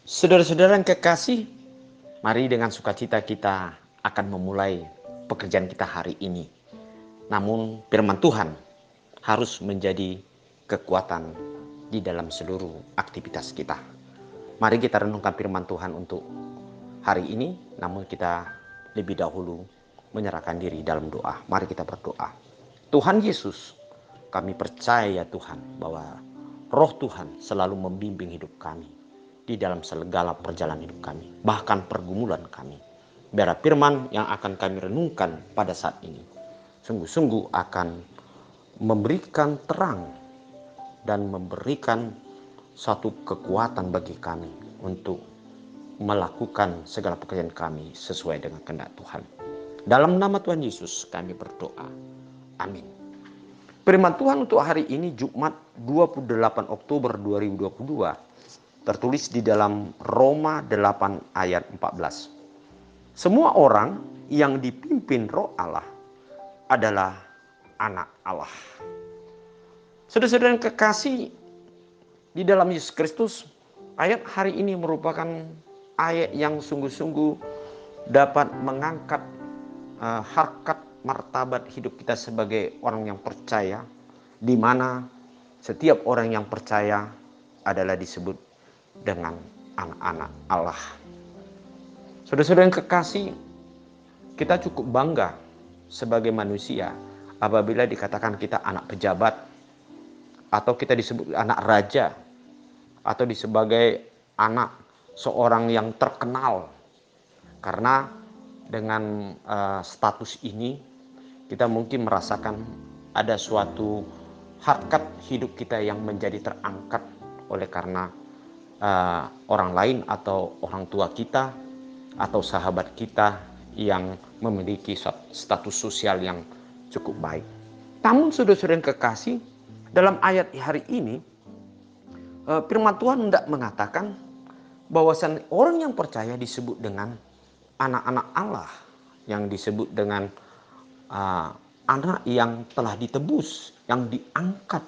Saudara-saudara yang kekasih, mari dengan sukacita kita akan memulai pekerjaan kita hari ini. Namun firman Tuhan harus menjadi kekuatan di dalam seluruh aktivitas kita. Mari kita renungkan firman Tuhan untuk hari ini, namun kita lebih dahulu menyerahkan diri dalam doa. Mari kita berdoa. Tuhan Yesus, kami percaya Tuhan bahwa Roh Tuhan selalu membimbing hidup kami di dalam segala perjalanan hidup kami, bahkan pergumulan kami. Biar firman yang akan kami renungkan pada saat ini sungguh-sungguh akan memberikan terang dan memberikan satu kekuatan bagi kami untuk melakukan segala pekerjaan kami sesuai dengan kehendak Tuhan. Dalam nama Tuhan Yesus kami berdoa. Amin. Firman Tuhan untuk hari ini Jumat 28 Oktober 2022 tertulis di dalam Roma 8 ayat 14. Semua orang yang dipimpin Roh Allah adalah anak Allah. Saudara-saudara yang kekasih di dalam Yesus Kristus, ayat hari ini merupakan ayat yang sungguh-sungguh dapat mengangkat harkat martabat hidup kita sebagai orang yang percaya, di mana setiap orang yang percaya adalah disebut dengan anak-anak Allah. Saudara-saudara yang kekasih, kita cukup bangga sebagai manusia apabila dikatakan kita anak pejabat, atau kita disebut anak raja, atau sebagai anak seorang yang terkenal. Karena dengan status ini kita mungkin merasakan ada suatu harkat hidup kita yang menjadi terangkat oleh karena orang lain atau orang tua kita atau sahabat kita yang memiliki status sosial yang cukup baik. Namun saudara-saudara yang kekasih, dalam ayat hari ini firman Tuhan tidak mengatakan bahwasan orang yang percaya disebut dengan anak-anak Allah, yang disebut dengan anak yang telah ditebus, yang diangkat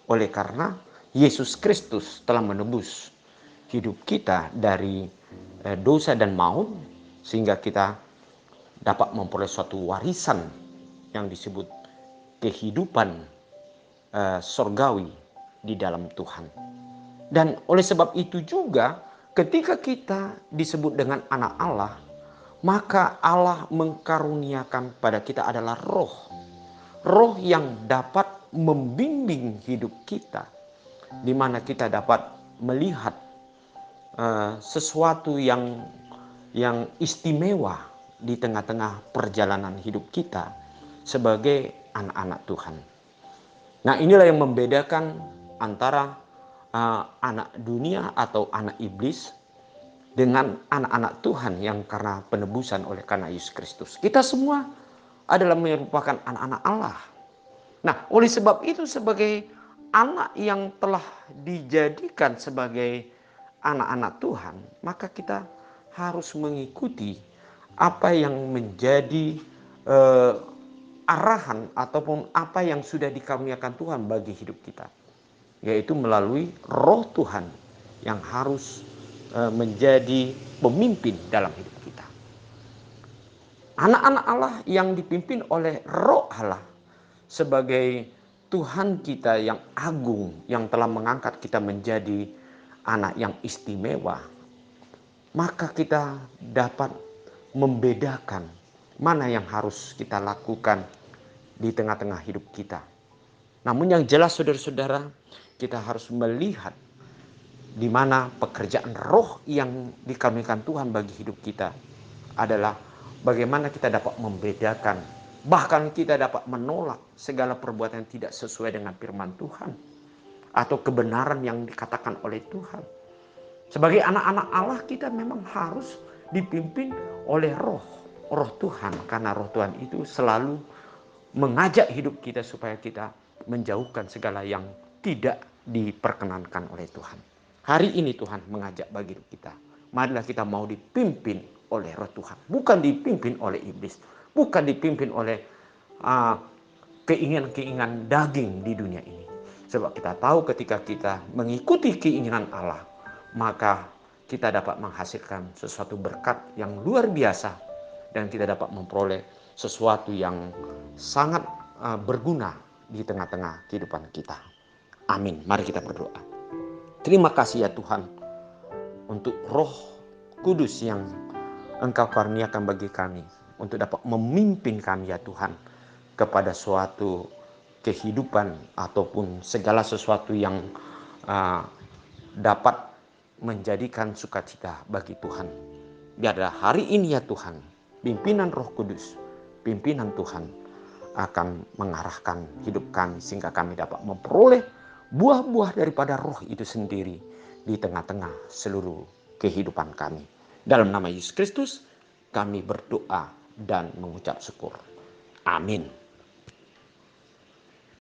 oleh karena Yesus Kristus telah menebus hidup kita dari dosa dan maut, sehingga kita dapat memperoleh suatu warisan yang disebut kehidupan sorgawi di dalam Tuhan. Dan oleh sebab itu juga ketika kita disebut dengan anak Allah, maka Allah mengkaruniakan pada kita adalah roh. Roh yang dapat membimbing hidup kita, di mana kita dapat melihat sesuatu yang istimewa di tengah-tengah perjalanan hidup kita sebagai anak-anak Tuhan. Nah, inilah yang membedakan antara anak dunia atau anak iblis dengan anak-anak Tuhan yang karena penebusan oleh karena Yesus Kristus. Kita semua adalah merupakan anak-anak Allah. Nah, oleh sebab itu sebagai anak yang telah dijadikan sebagai anak-anak Tuhan, maka kita harus mengikuti apa yang menjadi arahan ataupun apa yang sudah dikaruniakan Tuhan bagi hidup kita, yaitu melalui Roh Tuhan yang harus menjadi pemimpin dalam hidup kita. Anak-anak Allah yang dipimpin oleh Roh Allah sebagai Tuhan kita yang agung, yang telah mengangkat kita menjadi anak yang istimewa, maka kita dapat membedakan mana yang harus kita lakukan di tengah-tengah hidup kita. Namun yang jelas saudara-saudara, kita harus melihat di mana pekerjaan roh yang dikaruniakan Tuhan bagi hidup kita adalah bagaimana kita dapat membedakan, bahkan kita dapat menolak segala perbuatan yang tidak sesuai dengan firman Tuhan atau kebenaran yang dikatakan oleh Tuhan. Sebagai anak-anak Allah, kita memang harus dipimpin oleh roh Tuhan, karena roh Tuhan itu selalu mengajak hidup kita supaya kita menjauhkan segala yang tidak diperkenankan oleh Tuhan. Hari ini Tuhan mengajak bagi kita, marilah kita mau dipimpin oleh roh Tuhan, bukan dipimpin oleh iblis, bukan dipimpin oleh keinginan-keinginan daging di dunia ini. Sebab kita tahu ketika kita mengikuti keinginan Allah, maka kita dapat menghasilkan sesuatu berkat yang luar biasa dan kita dapat memperoleh sesuatu yang sangat berguna di tengah-tengah kehidupan kita. Amin. Mari kita berdoa. Terima kasih ya Tuhan untuk Roh Kudus yang Engkau karuniakan bagi kami untuk dapat memimpin kami ya Tuhan kepada suatu kehidupan ataupun segala sesuatu yang dapat menjadikan sukacita bagi Tuhan. Biarlah hari ini ya Tuhan, pimpinan Roh Kudus, pimpinan Tuhan akan mengarahkan hidup kami sehingga kami dapat memperoleh buah-buah daripada Roh itu sendiri di tengah-tengah seluruh kehidupan kami. Dalam nama Yesus Kristus kami berdoa dan mengucap syukur. Amin.